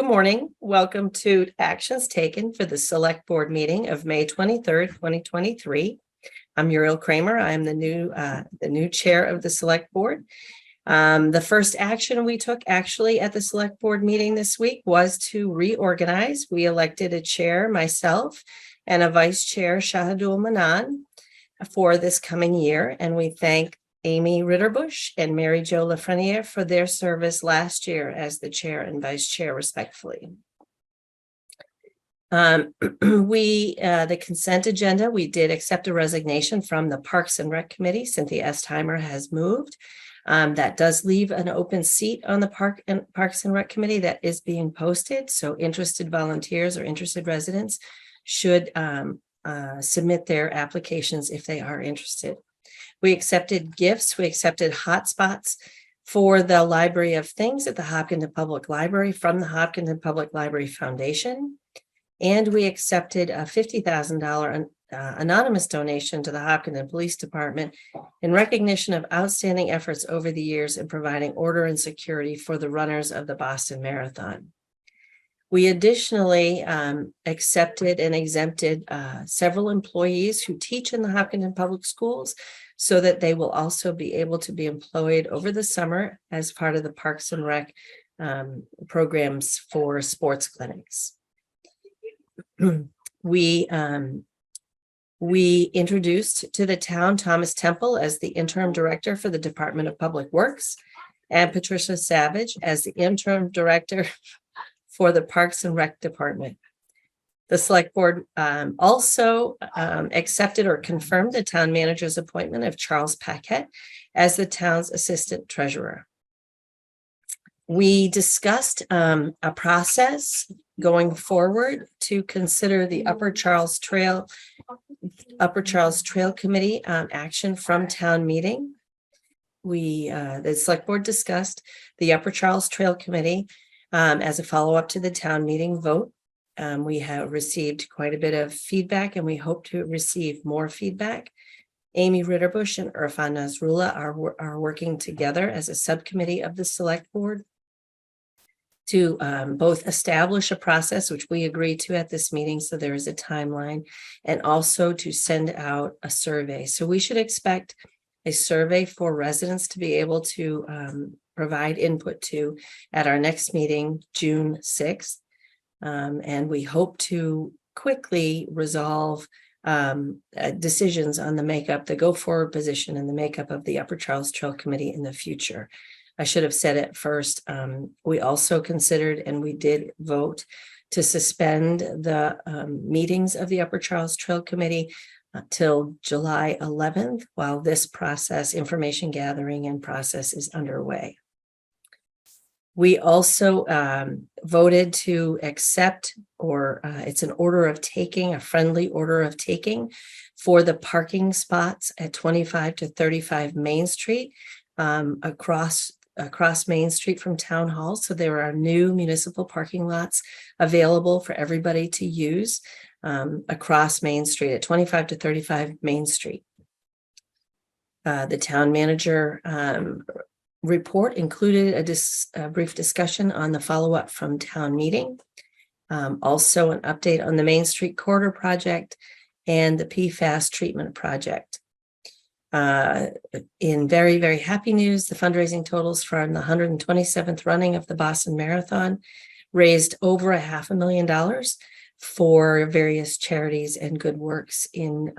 Good morning. Welcome to actions taken for the select board meeting of May 23rd, 2023. I'm Uriel Kramer. I'm the new chair of the select board. The first action we took actually at the select board meeting this week was to reorganize. We elected a chair, myself, and a vice chair, Shahidul Manan, for this coming year. And we thank Amy Ritterbush and Mary Jo Lafreniere for their service last year as the chair and vice chair, respectfully. The consent agenda, we did accept a resignation from the Parks and Rec Committee. Cynthia Estheimer has moved. That does leave an open seat on the Parks and Rec Committee that is being posted. So interested volunteers or interested residents should submit their applications if they are interested. We accepted gifts. We accepted hotspots for the Library of Things at the Hopkinton Public Library from the Hopkinton Public Library Foundation. And we accepted a $50,000 anonymous donation to the Hopkinton Police Department in recognition of outstanding efforts over the years in providing order and security for the runners of the Boston Marathon. We additionally accepted and exempted several employees who teach in the Hopkinton Public Schools so that they will also be able to be employed over the summer as part of the Parks and Rec programs for sports clinics. We introduced to the town Thomas Temple as the interim director for the Department of Public Works and Patricia Savage as the interim director for the Parks and Rec Department. The select board also accepted or confirmed the town manager's appointment of Charles Paquette as the town's assistant treasurer. We discussed a process going forward to consider the Upper Charles Trail Committee action from town meeting. The select board discussed the Upper Charles Trail Committee as a follow-up to the town meeting vote. We have received quite a bit of feedback and we hope to receive more feedback. Amy Ritterbush and Irfan Nasrullah are working together as a subcommittee of the select board to both establish a process, which we agreed to at this meeting, so there is a timeline, and also to send out a survey. So we should expect a survey for residents to be able to provide input to at our next meeting, June 6th. And we hope to quickly resolve decisions on the go forward position and the makeup of the Upper Charles Trail Committee in the future. I should have said it first. We also considered and we did vote to suspend the meetings of the Upper Charles Trail Committee till July 11th while this process, information gathering and process, is underway. We also voted to accept, or it's an order of taking, a friendly order of taking for the parking spots at 25 to 35 Main Street across Main Street from Town Hall. So there are new municipal parking lots available for everybody to use across Main Street at 25 to 35 Main Street. The town manager report included a brief discussion on the follow-up from town meeting. Also an update on the Main Street Corridor project and the PFAS treatment project. In very, very happy news, the fundraising totals from the 127th running of the Boston Marathon raised over $500,000 for various charities and good works in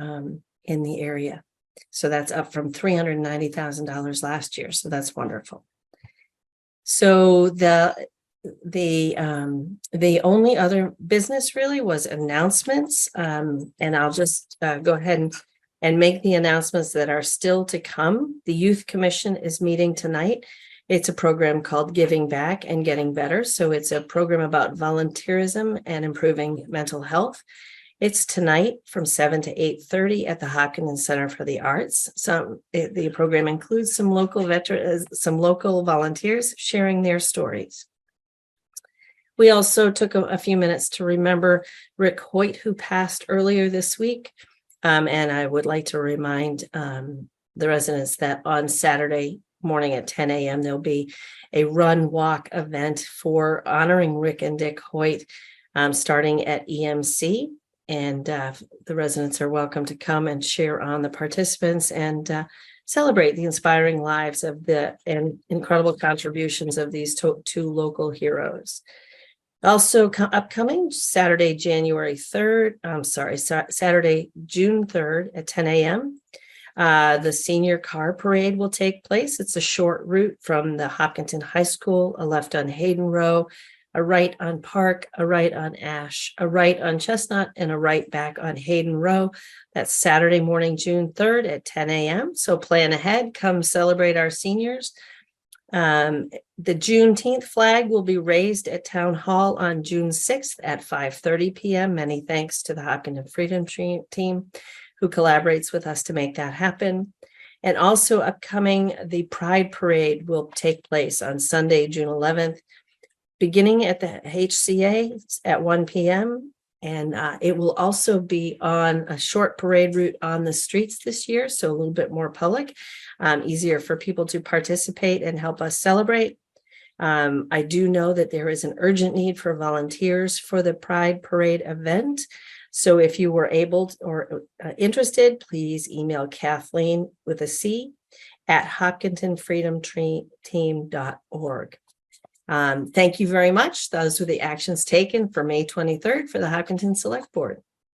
the area. So that's up from $390,000 last year. So that's wonderful. So the only other business really was announcements. And I'll just go ahead and make the announcements that are still to come. The Youth Commission is meeting tonight. It's a program called Giving Back and Getting Better. So it's a program about volunteerism and improving mental health. It's tonight from 7 to 8:30 at the Hopkinton Center for the Arts. So the program includes some local volunteers sharing their stories. We also took a few minutes to remember Rick Hoyt, who passed earlier this week. And I would like to remind the residents that on Saturday morning at 10 a.m. There'll be a run walk event for honoring Rick and Dick Hoyt, starting at EMC. And the residents are welcome to come and share on the participants and celebrate the inspiring lives of and incredible contributions of these two local heroes. Also upcoming Saturday, January 3rd, Saturday, June 3rd at 10 a.m. The senior car parade will take place. It's a short route from the Hopkinton High School, a left on Hayden Row, a right on Park, a right on Ash, a right on Chestnut, and a right back on Hayden Row. That's Saturday morning, June 3rd at 10 a.m. So plan ahead, come celebrate our seniors. The Juneteenth flag will be raised at Town Hall on June 6th at 5:30 p.m. Many thanks to the Hopkinton Freedom Team who collaborates with us to make that happen. And also upcoming, the Pride Parade will take place on Sunday, June 11th, beginning at the HCA at 1 p.m. And it will also be on a short parade route on the streets this year, so a little bit more public, easier for people to participate and help us celebrate. I do know that there is an urgent need for volunteers for the Pride Parade event. So if you were able to, or interested, please email Kathleen with a C at hopkintonfreedomteam.org. Thank you very much. Those were the actions taken for May 23rd for the Hopkinton Select Board.